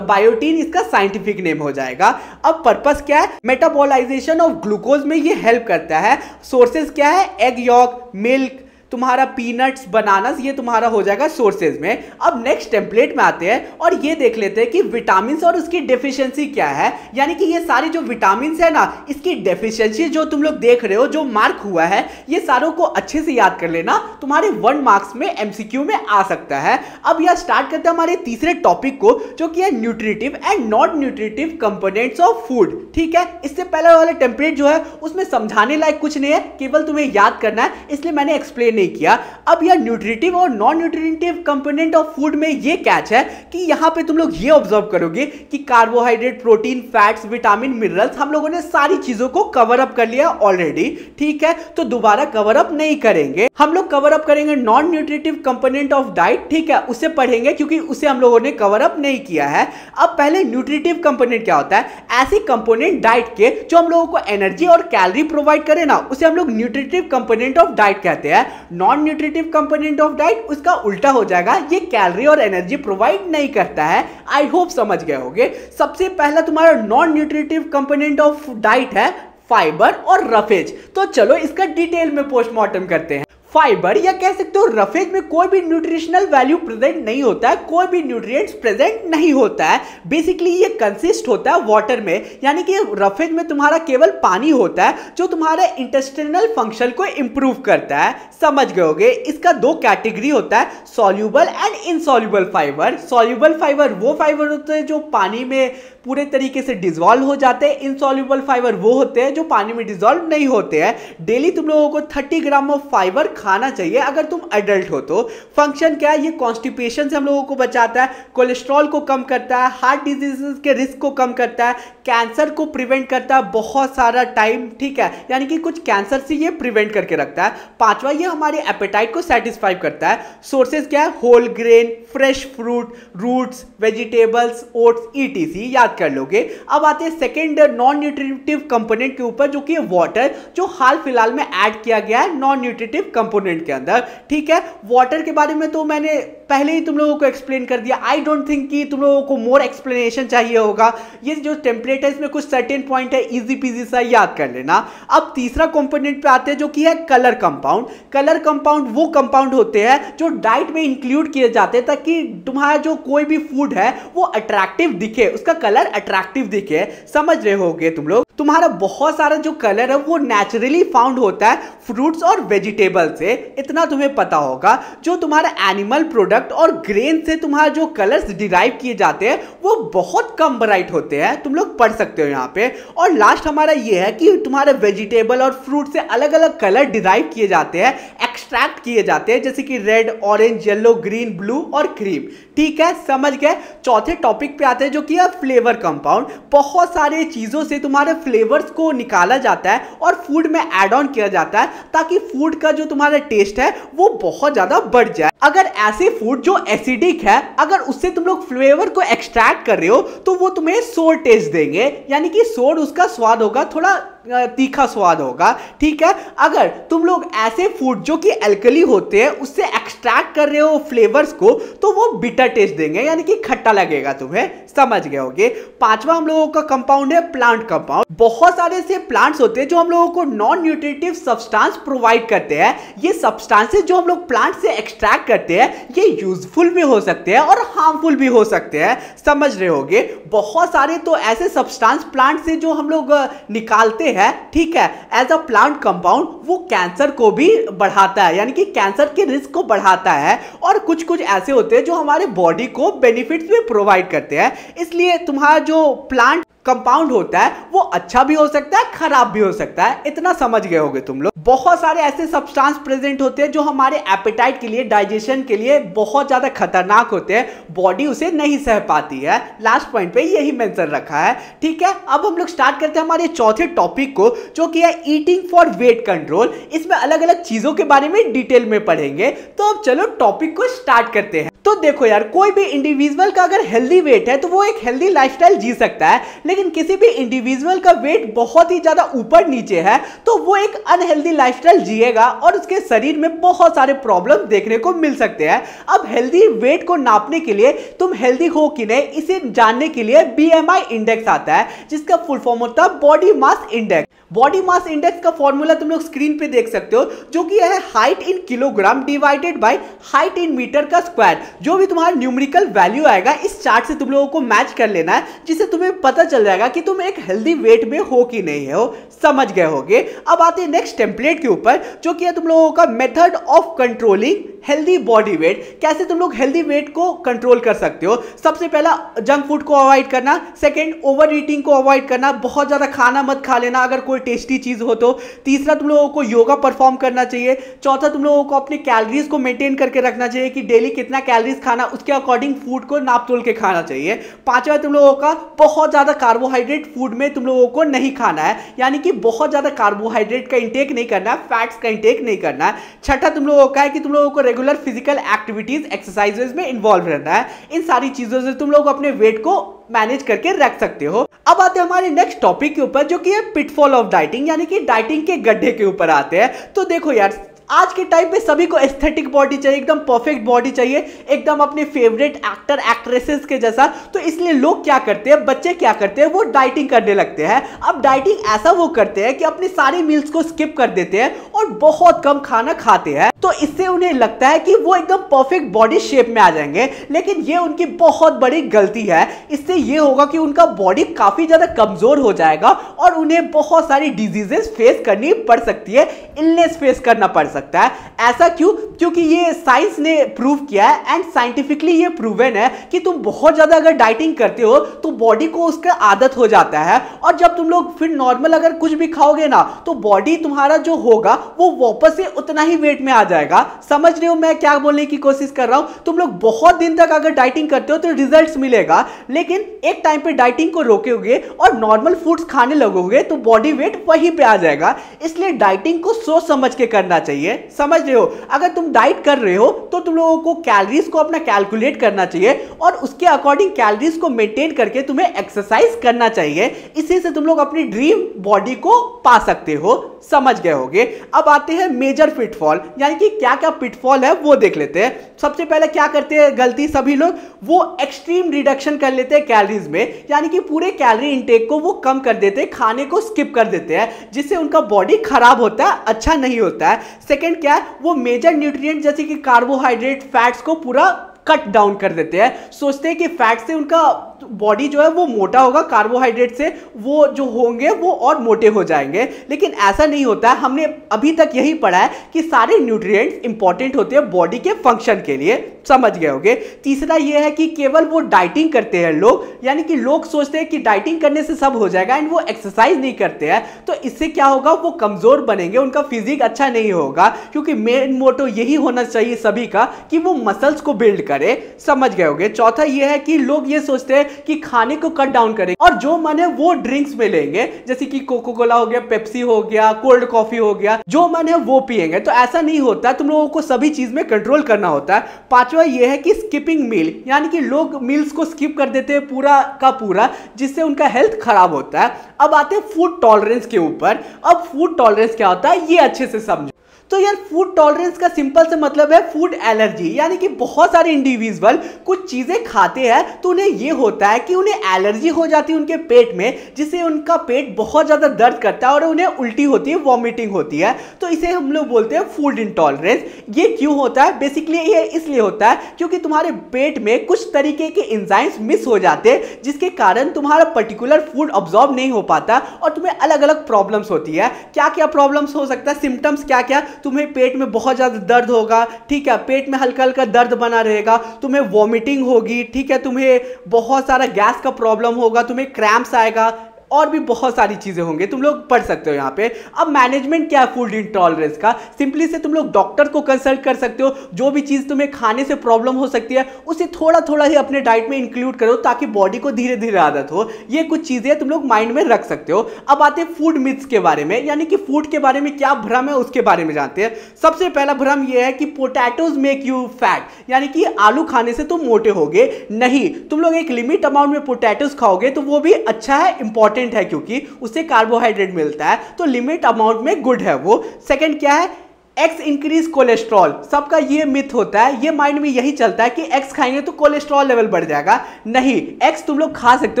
बायोटीन इसका साइंटिफिक नेम हो जाएगा। अब पर्पस क्या है? मेटाबॉलाइजेशन ऑफ ग्लूकोज में ये हेल्प करता है। सोर्सेज क्या है? एग यॉक, मिल्क, तुम्हारा पीनट्स, बनानास, ये तुम्हारा हो जाएगा सोर्सेज में। अब नेक्स्ट टेम्पलेट में आते हैं और ये देख लेते हैं कि विटामिन और उसकी डेफिशिएंसी क्या है। यानी कि ये सारी जो विटामिन है ना, इसकी डेफिशिएंसी जो तुम लोग देख रहे हो, जो मार्क हुआ है, ये सारों को अच्छे से याद कर लेना, तुम्हारे 1 मार्क्स में MCQ में आ सकता है। अब यह स्टार्ट करते हैं हमारे तीसरे टॉपिक को, जो कि है nutritive and non nutritive components of food, ठीक है। इससे पहले वाले टेम्पलेट जो है उसमें समझाने लायक कुछ नहीं है, केवल तुम्हें याद करना है, इसलिए मैंने एक्सप्लेन नहीं किया। अब यह न्यूट्रिटिव और non nutritive component of food में ये कैच है कि यहां पे तुम लोग ये ऑब्जर्व करोगे कि carbohydrate, protein, fats, vitamin, minerals, हम लोगों ने सारी चीजों को कवर अप कर लिया ऑलरेडी, ठीक है। तो दोबारा कवर अप नहीं करेंगे, हम लोग कवर अप करेंगे non nutritive component of diet, ठीक है, उसे पढ़ेंगे क्योंकि उसे हम लोगों ने कवर अप नहीं किया है। अब पहले न्यूट्रिटिव कंपोनेंट क्या होता है? ऐसे कंपोनेंट डाइट के जो हम लोगों को एनर्जी और कैलोरी प्रोवाइड करे ना, उसे हम लोग न्यूट्रिटिव कंपोनेंट ऑफ डाइट कहते हैं। Non nutritive component of diet उसका उल्टा हो जाएगा, ये कैलोरी और एनर्जी प्रोवाइड नहीं करता है। आई होप समझ गए होगे। सबसे पहला तुम्हारा non nutritive component of diet है फाइबर और रफेज। तो चलो इसका डिटेल में पोस्टमार्टम करते हैं। फाइबर या कह सकते हो रफेज में कोई भी न्यूट्रिशनल वैल्यू प्रेजेंट नहीं होता है, कोई भी न्यूट्रिएंट्स प्रेजेंट नहीं होता है। बेसिकली ये कंसिस्ट होता है वाटर में, यानी कि रफेज में तुम्हारा केवल पानी होता है जो तुम्हारे इंटेस्टिनल फंक्शन को इंप्रूव करता है, समझ गए होगे। इसका 2 कैटेगरी होता है, soluble and insoluble fibre. Soluble fibre वो फाइबर होते हैं जो पानी में पूरे तरीके से डिसॉल्व हो जाते हैं, इनसॉल्यूबल फाइबर वो होते हैं जो पानी में डिसॉल्व नहीं होते हैं। डेली तुम लोगों को 30 ग्राम ऑफ फाइबर खाना चाहिए अगर तुम एडल्ट हो तो। फंक्शन क्या है? ये कॉन्स्टिपेशन से हम लोगों को बचाता है, कोलेस्ट्रॉल को कम करता है, हार्ट डिजीजेस के रिस्क को कम करता है, कैंसर को प्रिवेंट करता है बहुत सारा टाइम, ठीक है, यानी कि कुछ कैंसर से ये प्रिवेंट करके रखता है। 5वां, ये हमारे एपेटाइट को सेटिस्फाई करता है। सोर्सेज क्या है? Whole grain, fresh fruit, roots, vegetables, oats, ETC, याद कर लोगे। अब आते हैं सेकेंड नॉन न्यूट्रिटिव कंपोनेंट के ऊपर, जो कि वाटर, जो हाल फिलहाल में ऐड किया गया है नॉन न्यूट्रिटिव कंपोनेंट के अंदर, ठीक है। वाटर के बारे में तो मैंने पहले ही तुम लोगों को एक्सप्लेन कर दिया। आई डोंट थिंक कि तुम लोगों को मोर एक्सप्लेनेशन चाहिए होगा। ये जो टेम्पलेट है इसमें कुछ सर्टेन पॉइंट है, इजी पीजी सा याद कर लेना। अब तीसरा कंपोनेंट पे आते हैं, जो कि है कलर कंपाउंड। कलर कंपाउंड वो कंपाउंड होते हैं जो डाइट में इंक्लूड किए जाते हैं ताकि तुम्हारा जो कोई भी फूड है वो अट्रैक्टिव दिखे, उसका कलर अट्रैक्टिव दिखे, समझ रहे होगे तुम लोग। तुम्हारा बहुत सारा जो कलर है वो नेचुरली फाउंड होता है फ्रूट्स और वेजिटेबल से, इतना तुम्हें पता होगा। जो तुम्हारा एनिमल प्रोडक्ट और ग्रेन से तुम्हारा जो कलर्स डिराइव किए जाते हैं वो बहुत कम ब्राइट होते हैं, तुम लोग पढ़ सकते हो यहाँ पे। और लास्ट हमारा ये है कि तुम्हारे वेजिटेबल और फ्रूट से अलग अलग कलर डिराइव किए जाते हैं, एक्सट्रैक्ट किए जाते हैं, जैसे कि red, orange, yellow, green, blue और क्रीम, ठीक है, समझ गए। चौथे टॉपिक पे आते हैं, जो कि है फ्लेवर कंपाउंड। बहुत सारे चीजों से तुम्हारे फ्लेवर्स को निकाला जाता है और फूड में ऐड ऑन किया जाता है ताकि फूड का जो तुम्हारा टेस्ट है वो बहुत ज्यादा बढ़ जाए। अगर ऐसे फूड जो एसिडिक है, अगर उससे तुम लोग फ्लेवर को एक्सट्रैक्ट कर रहे हो तो वो तुम्हें सोर टेस्ट देंगे, यानी कि सोर उसका स्वाद होगा थोड़ा तीखा स्वाद होगा। ठीक है, अगर तुम लोग ऐसे फूड जो कि अल्कली होते हैं उससे एक्सट्रैक्ट कर रहे हो फ्लेवर्स को, तो वो बिटर टेस्ट देंगे, यानी कि खट्टा लगेगा तुम्हें। समझ गए होगे। पांचवा हम लोगों का कंपाउंड है प्लांट कंपाउंड। बहुत सारे ऐसे प्लांट्स होते हैं जो हम लोगों को नॉन न्यूट्रिटिव सब्सटेंस प्रोवाइड करते हैं। ये सब्सटेंसेस जो हम लोग प्लांट से एक्सट्रैक्ट करते हैं ये यूजफुल भी हो सकते हैं और हार्मफुल भी हो सकते हैं। समझ रहे होगे। बहुत सारे तो ऐसे सब्सटेंस प्लांट से जो हम लोग निकालते हैं, ठीक है, एज अ प्लांट कंपाउंड, वो कैंसर को भी बढ़ाता है, यानी कि कैंसर के रिस्क को बढ़ाता है। और कुछ कुछ ऐसे होते हैं जो हमारे बॉडी को बेनिफिट्स भी प्रोवाइड करते हैं। इसलिए तुम्हारा जो प्लांट कंपाउंड होता है वो अच्छा भी हो सकता है, खराब भी हो सकता है। इतना समझ गए होगे तुम लोग। बहुत सारे ऐसे सब्सटेंस प्रेजेंट होते हैं जो हमारे एपेटाइट के लिए, डाइजेशन के लिए बहुत ज्यादा खतरनाक होते हैं, बॉडी उसे नहीं सह पाती है। लास्ट पॉइंट पे यही मेंशन रखा है। ठीक है, अब हम लोग स्टार्ट करते हैं हमारे चौथे टॉपिक को, जो कि है ईटिंग फॉर वेट कंट्रोल। इसमें अलग अलग चीजों के बारे में डिटेल में पढ़ेंगे। तो अब चलो टॉपिक को स्टार्ट करते हैं। तो देखो यार, कोई भी इंडिविजुअल का अगर हेल्दी वेट है तो वो एक हेल्दी लाइफस्टाइल जी सकता है, लेकिन किसी भी इंडिविजुअल का वेट बहुत ही ज्यादा ऊपर नीचे है तो वो एक अनहेल्दी लाइफस्टाइल जिएगा और उसके शरीर में बहुत सारे प्रॉब्लम देखने को मिल सकते हैं। अब हेल्दी वेट को नापने के लिए, तुम हेल्दी हो कि नहीं इसे जानने के लिए BMI इंडेक्स आता है, जिसका फुल फॉर्म होता है body mass index. Body mass index का फॉर्मूला तुम लोग स्क्रीन पे देख सकते हो, जो कि है height in kilogram divided by height in metre का स्क्वायर। जो भी तुम्हारा न्यूमेरिकल वैल्यू आएगा इस चार्ट से तुम लोगों को मैच कर लेना है, जिससे तुम्हें पता चल जाएगा कि तुम एक हेल्दी वेट में हो कि नहीं हो। समझ गए होगे। अब आते हैं नेक्स्ट टेम्पलेट के ऊपर, जो कि है तुम लोगों का method of controlling healthy body weight. कैसे तुम लोग हेल्दी वेट को कंट्रोल कर सकते हो। सबसे पहला, जंक फूड को अवॉइड करना। सेकंड, ओवर ईटिंग को अवॉइड करना, बहुत ज्यादा खाना मत खा लेना अगर कोई टेस्टी चीज हो तो। तीसरा, तुम लोगों को योगा परफॉर्म करना चाहिए। चौथा, तुम लोगों को अपने कैलोरीज को मेंटेन करके रखना चाहिए कि डेली कितना कैलोरीज खाना, उसके अकॉर्डिंग फूड को नाप तोल के खाना चाहिए। पांचवा, तुम लोगों का बहुत ज्यादा कार्बोहाइड्रेट फूड में तुम लोगों को नहीं खाना है, यानी कि बहुत ज्यादा कार्बोहाइड्रेट का इंटेक नहीं करना है, फैट्स का इंटेक नहीं करना है। छठा, तुम लोगों का है कि तुम लोगों को रेगुलर फिजिकल एक्टिविटीज, एक्सरसाइजेज में इन्वॉल्व रहना है। इन सारी चीजों से तुम लोग अपने वेट को मैनेज करके रख सकते हो। अब आते हैं हमारे नेक्स्ट टॉपिक के ऊपर, जो कि है पिटफॉल ऑफ डाइटिंग, यानी कि डाइटिंग के गड्ढे के ऊपर आते हैं। तो देखो यार, आज के टाइम पे सभी को एस्थेटिक बॉडी चाहिए, एकदम परफेक्ट बॉडी चाहिए, एकदम अपने फेवरेट एक्टर एक्ट्रेसेस के जैसा। तो इसलिए लोग क्या करते हैं, बच्चे क्या करते हैं, वो डाइटिंग करने लगते हैं। अब डाइटिंग ऐसा वो करते हैं कि अपने सारे मील्स को स्किप कर देते हैं और बहुत कम खाना खाते हैं। तो इससे उन्हें लगता है कि वो एकदम परफेक्ट बॉडी शेप में आ जाएंगे, लेकिन ये उनकी बहुत बड़ी गलती है। इससे ये होगा कि उनका बॉडी काफी ज्यादा कमजोर हो जाएगा और उन्हें बहुत सारी डिजीजेस फेस करनी पड़ सकती है, इलनेस फेस करना पड़ सकता है। ऐसा क्यों? क्योंकि ये साइंस ने प्रूव किया है एंड साइंटिफिकली ये प्रूवन है कि तुम बहुत ज्यादा अगर डाइटिंग करते हो तो बॉडी को उसका आदत हो जाता है, और जब तुम लोग फिर नॉर्मल अगर कुछ भी खाओगे ना तो बॉडी तुम्हारा जो होगा वो वापस से उतना ही वेट में आ जाएगा। समझ रहे हो मैं क्या बोलने की कोशिश कर रहा हूं? तुम लोग बहुत दिन तक अगर डाइटिंग करते हो तो रिजल्ट्स मिलेगा, लेकिन एक टाइम पे डाइटिंग को रोकोगे और नॉर्मल फूड्स खाने लगोगे तो बॉडी वेट वहीं पे आ जाएगा। इसलिए डाइटिंग को सोच समझ के करना चाहिए। समझ रहे हो? अगर तुम डाइट कर रहे हो तो तुम लोगों को कैलोरीज को अपना कैलकुलेट करना चाहिए और उसके अकॉर्डिंग कैलोरीज को मेंटेन करके तुम्हें एक्सरसाइज करना चाहिए। इसी से तुम लोग अपनी ड्रीम बॉडी को पा सकते हो। समझ गए होगे। अब आते हैं मेजर पिटफॉल, यानी कि क्या क्या पिटफॉल है वो देख लेते हैं। सबसे पहले क्या करते हैं गलती सभी लोग, वो एक्सट्रीम रिडक्शन कर लेते हैं कैलोरीज में, यानी कि पूरे कैलोरी इंटेक को वो कम कर देते हैं, खाने को स्किप कर देते हैं, जिससे उनका बॉडी खराब होता है, अच्छा नहीं होता है। सेकंड क्या है, वो मेजर न्यूट्रिएंट जैसे कि कार्बोहाइड्रेट, फैट्स को पूरा कट डाउन कर देते हैं। सोचते हैं कि फैट से उनका बॉडी जो है वो मोटा होगा, कार्बोहाइड्रेट से वो जो होंगे वो और मोटे हो जाएंगे, लेकिन ऐसा नहीं होता है। हमने अभी तक यही पढ़ा है कि सारे न्यूट्रिएंट्स इंपॉर्टेंट होते हैं बॉडी के फंक्शन के लिए। समझ गए होगे। तीसरा ये है कि केवल वो डाइटिंग करते हैं लोग, यानी कि लोग सोचते हैं कि डाइटिंग करने से सब हो जाएगा एंड वो एक्सरसाइज नहीं करते हैं, तो इससे क्या होगा, वो कमजोर बनेंगे, उनका फिजिक अच्छा नहीं होगा, क्योंकि मेन मोटो यही होना चाहिए सभी का कि वो मसल्स को बिल्ड करे। समझ गए होगे। चौथा ये है कि लोग ये सोचते हैं कि खाने को कट डाउन करेंगे और जो मन है वो ड्रिंक्स में लेंगे, जैसे कि कोको कोला हो गया, पेप्सी हो गया, कोल्ड कॉफी हो गया, जो मन है वो पिएंगे। तो ऐसा नहीं होता, तुम लोगों को सभी चीज में कंट्रोल करना होता है। पांचवा ये है कि स्किपिंग मील, यानी कि लोग मील्स को स्किप कर देते हैं पूरा का पूरा, जिससे उनका हेल्थ खराब होता है। अब आते हैं फूड टॉलरेंस के ऊपर। अब फूड टॉलरेंस क्या होता है ये अच्छे से समझो। तो यार फूड टॉलरेंस का सिंपल से मतलब है फूड एलर्जी, यानी कि बहुत सारे इंडिविजुअल कुछ चीजें खाते हैं तो उन्हें ये होता है कि उन्हें एलर्जी हो जाती है उनके पेट में, जिससे उनका पेट बहुत ज्यादा दर्द करता है और उन्हें उल्टी होती है, वॉमिटिंग होती है। तो इसे हम लोग बोलते हैं फूड इंटॉलरेंस। ये क्यों होता है? बेसिकली ये इसलिए होता है क्योंकि तुम्हारे पेट में कुछ तरीके के एंजाइम्स मिस हो जाते हैं, जिसके कारण तुम्हारा पर्टिकुलर फूड अब्सॉर्ब नहीं हो पाता और तुम्हें अलग अलग प्रॉब्लम्स होती है। क्या क्या प्रॉब्लम्स हो सकता है? सिम्टम्स क्या क्या? तुम्हें पेट में बहुत ज्यादा दर्द होगा, ठीक है, पेट में हल्का हल्का दर्द बना रहेगा, तुम्हें वॉमिटिंग होगी, ठीक है, तुम्हें बहुत सारा गैस का प्रॉब्लम होगा, तुम्हें क्रैम्प्स आएगा और भी बहुत सारी चीजें होंगे, तुम लोग पढ़ सकते हो यहाँ पे। अब मैनेजमेंट क्या है फूड इंटॉलरेंस का? सिंपली से तुम लोग डॉक्टर को कंसल्ट कर सकते हो। जो भी चीज तुम्हें खाने से प्रॉब्लम हो सकती है उसे थोड़ा थोड़ा ही अपने डाइट में इंक्लूड करो, ताकि बॉडी को धीरे धीरे आदत हो। ये कुछ चीजें तुम लोग माइंड में रख सकते हो। अब आते हैं फूड मिथ्स के बारे में, यानी कि फूड के बारे में क्या भ्रम है उसके बारे में जानते हैं। सबसे पहला भ्रम यह है कि पोटैटोज मेक यू फैट, यानी कि आलू खाने से तुम मोटे होगे। नहीं, तुम लोग एक लिमिट अमाउंट में पोटैटोज खाओगे तो वो भी अच्छा है, इंपॉर्टेंट है, क्योंकि उससे कार्बोहाइड्रेट मिलता है, तो लिमिट अमाउंट में गुड है वो। सेकंड क्या है? X increase cholesterol. सबका ये मिथ होता है, ये माइंड में यही चलता है कि एक्स खाएंगे तो कोलेस्ट्रॉल लेवल बढ़ जाएगा। नहीं, एक्स तुम लोग खा सकते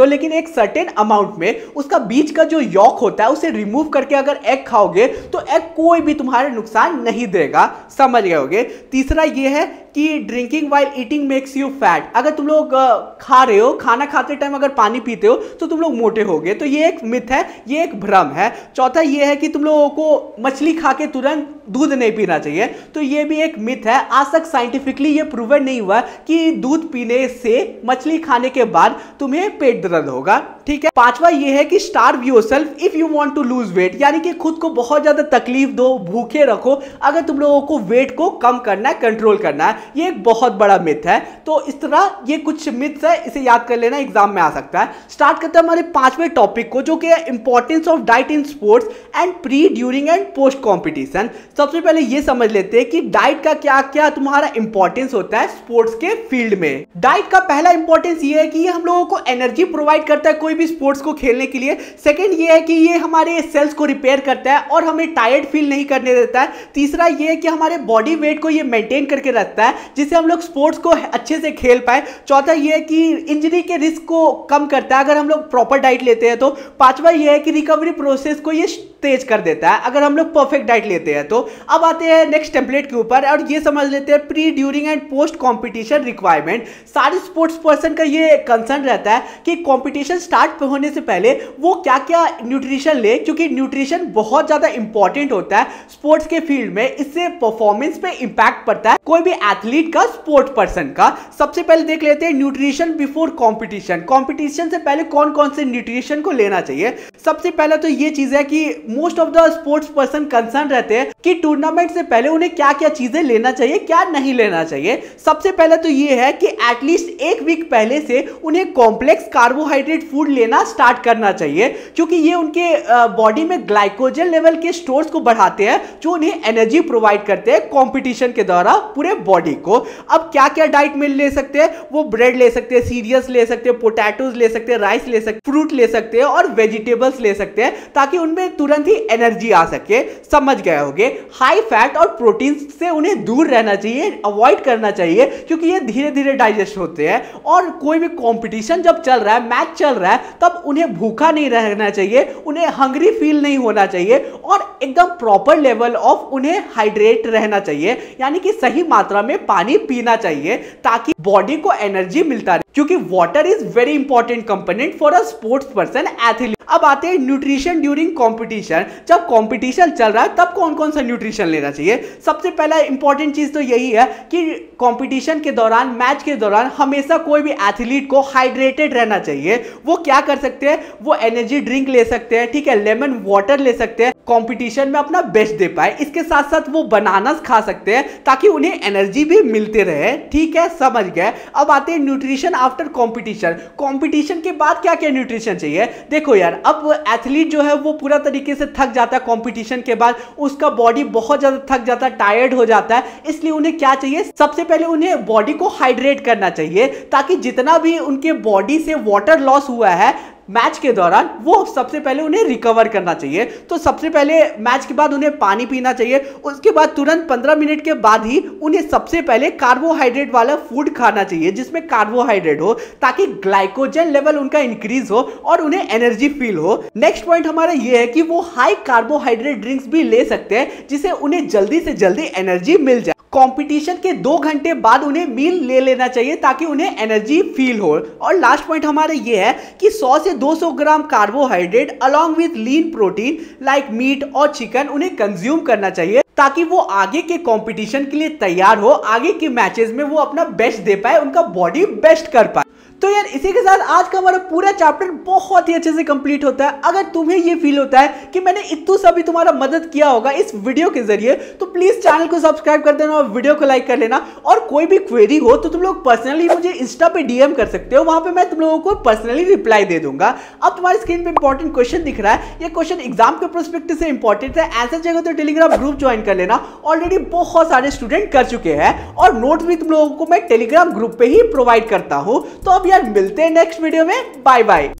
हो, लेकिन एक सर्टेन अमाउंट में। उसका बीच का जो यॉक होता है उसे रिमूव करके अगर एग खाओगे तो एग कोई भी तुम्हारे नुकसान नहीं देगा। समझ गए होगे। तीसरा ये है कि drinking while eating makes you fat. अगर तुम लोग खा रहे हो, खाना खाते टाइम अगर पानी पीते हो तो तुम लोग मोटे होगे, तो ये एक मिथ है, ये एक भ्रम है। चौथा ये है कि तुम लोगों को मछली खा के तुरंत दूध नहीं पीना चाहिए, तो ये भी एक मिथ है। आज तक साइंटिफिकली ये प्रूवन नहीं हुआ कि दूध पीने से, मछली खाने के बाद तुम्हें पेट दर्द होगा, ठीक है। पांचवा ये है कि starve yourself if you want to lose weight, यानी कि खुद को बहुत ज्यादा तकलीफ दो, भूखे रखो अगर तुम लोगों को वेट को कम करना है, कंट्रोल करना है। ये एक बहुत बड़ा मिथ है। तो इस तरह ये कुछ मिथ्स है, इसे याद कर लेना, एग्जाम में आ सकता है। स्टार्ट करते हैं हमारे पांचवें टॉपिक को, जो कि है importance of diet in sports and pre, during and post competition. सबसे पहले ये समझ लेते हैं कि डाइट का क्या क्या तुम्हारा इंपॉर्टेंस होता है स्पोर्ट्स के फील्ड में। डाइट का पहला इंपॉर्टेंस ये है कि ये हम लोगों को एनर्जी प्रोवाइड करता है कोई भी स्पोर्ट्स को खेलने के लिए। सेकंड ये है कि ये हमारे सेल्स को रिपेयर करता है और हमें टायर्ड फील नहीं करने देता है। तीसरा ये है कि हमारे बॉडी वेट को ये मेंटेन करके रखता है, जिससे हम लोग स्पोर्ट्स को अच्छे से खेल पाए। चौथा ये है कि इंजरी के रिस्क को कम करता है अगर हम लोग प्रॉपर डाइट लेते हैं तो। पांचवा ये है कि रिकवरी प्रोसेस को ये तेज कर देता है अगर हम लोग परफेक्ट डाइट लेते हैं तो। अब आते हैं नेक्स्ट टेम्पलेट के ऊपर और ये समझ लेते हैं pre, during and post competition requirement. सारे स्पोर्ट्स पर्सन का ये कंसर्न रहता है कि कॉम्पिटिशन स्टार्ट होने से पहले वो क्या क्या न्यूट्रिशन ले, क्योंकि न्यूट्रिशन बहुत ज्यादा इंपॉर्टेंट होता है स्पोर्ट्स के फील्ड में। इससे परफॉर्मेंस पे इंपैक्ट पड़ता है कोई भी एथलीट का, स्पोर्ट पर्सन का। सबसे पहले देख लेते हैं न्यूट्रिशन बिफोर कॉम्पिटिशन। कॉम्पिटिशन से पहले कौन कौन से न्यूट्रिशन को लेना चाहिए। सबसे पहले तो ये चीज है कि most of the sports person concern रहते हैं कि टूर्नामेंट से पहले उन्हें क्या क्या चीजें लेना चाहिए, क्या नहीं लेना चाहिए। सबसे पहले तो ये है कि एटलीस्ट एक वीक पहले से उन्हें कॉम्प्लेक्स कार्बोहाइड्रेट फूड लेना स्टार्ट करना चाहिए, क्योंकि ये उनके बॉडी में ग्लाइकोजन लेवल के स्टोर्स को बढ़ाते हैं जो उन्हें एनर्जी प्रोवाइड करते हैं कॉम्पिटिशन के दौरान पूरे बॉडी को। अब क्या क्या डाइट में ले सकते हैं? वो ब्रेड ले सकते हैं, सीरियल्स ले सकते हैं, पोटैटोज ले सकते हैं, राइस ले सकते हैं, फ्रूट ले सकते हैं और वेजिटेबल्स ले सकते हैं, ताकि उनमें तुरंत ही एनर्जी आ सके। समझ गए होगे। हाई फैट और प्रोटीन से उन्हें दूर रहना चाहिए, अवॉइड करना चाहिए, क्योंकि ये धीरे धीरे डाइजेस्ट होते हैं। और कोई भी कंपटीशन जब चल रहा है, मैच चल रहा है, तब उन्हें भूखा नहीं रहना चाहिए, उन्हें हंग्री फील नहीं होना चाहिए और एकदम प्रॉपर लेवल ऑफ उन्हें हाइड्रेट रहना चाहिए, यानी कि सही मात्रा में पानी पीना चाहिए ताकि बॉडी को एनर्जी मिलता रहे, क्योंकि water is very important component for a sports person, athlete. अब आते हैं न्यूट्रिशन ड्यूरिंग कंपटीशन। जब कंपटीशन चल रहा है तब कौन कौन सा न्यूट्रिशन लेना चाहिए। सबसे पहला इंपॉर्टेंट चीज तो यही है कि कंपटीशन के दौरान, मैच के दौरान हमेशा कोई भी एथलीट को हाइड्रेटेड रहना चाहिए। वो क्या कर सकते हैं? वो एनर्जी ड्रिंक ले सकते हैं, ठीक है, लेमन वाटर ले सकते हैं, कंपटीशन में अपना बेस्ट दे पाए। इसके साथ साथ वो बनानास खा सकते हैं ताकि उन्हें एनर्जी भी मिलते रहे, ठीक है, समझ गए। अब आते हैं न्यूट्रिशन आफ्टर कॉम्पिटिशन। कॉम्पिटिशन के बाद क्या क्या न्यूट्रिशन चाहिए? देखो यार, अब एथलीट जो है वो पूरा तरीके से थक जाता है कॉम्पिटिशन के बाद, उसका बॉडी बहुत ज्यादा थक जाता है, टायर्ड हो जाता है, इसलिए उन्हें क्या चाहिए? सबसे पहले उन्हें बॉडी को हाइड्रेट करना चाहिए, ताकि जितना भी उनके बॉडी से वाटर लॉस हुआ है मैच के दौरान वो सबसे पहले उन्हें रिकवर करना चाहिए। तो सबसे पहले मैच के बाद उन्हें पानी पीना चाहिए, उसके बाद तुरंत 15 मिनट के बाद ही उन्हें सबसे पहले कार्बोहाइड्रेट वाला फूड खाना चाहिए जिसमें कार्बोहाइड्रेट हो, ताकि ग्लाइकोजन लेवल उनका इंक्रीज हो और उन्हें एनर्जी फील हो। नेक्स्ट पॉइंट हमारा ये है कि वो हाई कार्बोहाइड्रेट ड्रिंक्स भी ले सकते हैं जिससे उन्हें जल्दी से जल्दी एनर्जी मिल जाए। कंपटीशन के 2 घंटे बाद उन्हें मील ले लेना चाहिए ताकि उन्हें एनर्जी फील हो। और लास्ट पॉइंट हमारा ये है कि 100 से 200 gram carbohydrate along with lean protein like meat और चिकन उन्हें कंज्यूम करना चाहिए, ताकि वो आगे के कंपटीशन के लिए तैयार हो, आगे के मैचेस में वो अपना बेस्ट दे पाए, उनका बॉडी बेस्ट कर पाए। तो यार इसी के साथ आज का हमारा पूरा चैप्टर बहुत ही अच्छे से कंप्लीट होता है। अगर तुम्हें ये फील होता है कि मैंने इतना सा भी तुम्हारा मदद किया होगा इस वीडियो के जरिए, तो प्लीज चैनल को सब्सक्राइब कर देना और वीडियो को लाइक कर लेना। और कोई भी क्वेरी हो तो तुम लोग पर्सनली मुझे इंस्टा पे डीएम कर सकते हो, वहां पे मैं तुम लोगों को पर्सनली रिप्लाई दे दूंगा। अब तुम्हारी स्क्रीन पे इंपॉर्टेंट क्वेश्चन दिख रहा है, ये क्वेश्चन एग्जाम के पर्सपेक्टिव से इंपॉर्टेंट है, आंसर चाहिए तो टेलीग्राम ग्रुप ज्वाइन कर लेना। ऑलरेडी बहुत सारे स्टूडेंट कर चुके हैं और नोट्स भी तुम लोगों को मैं टेलीग्राम ग्रुप पे ही प्रोवाइड करता हूं। तो अब यार मिलते हैं नेक्स्ट वीडियो में, बाय बाय।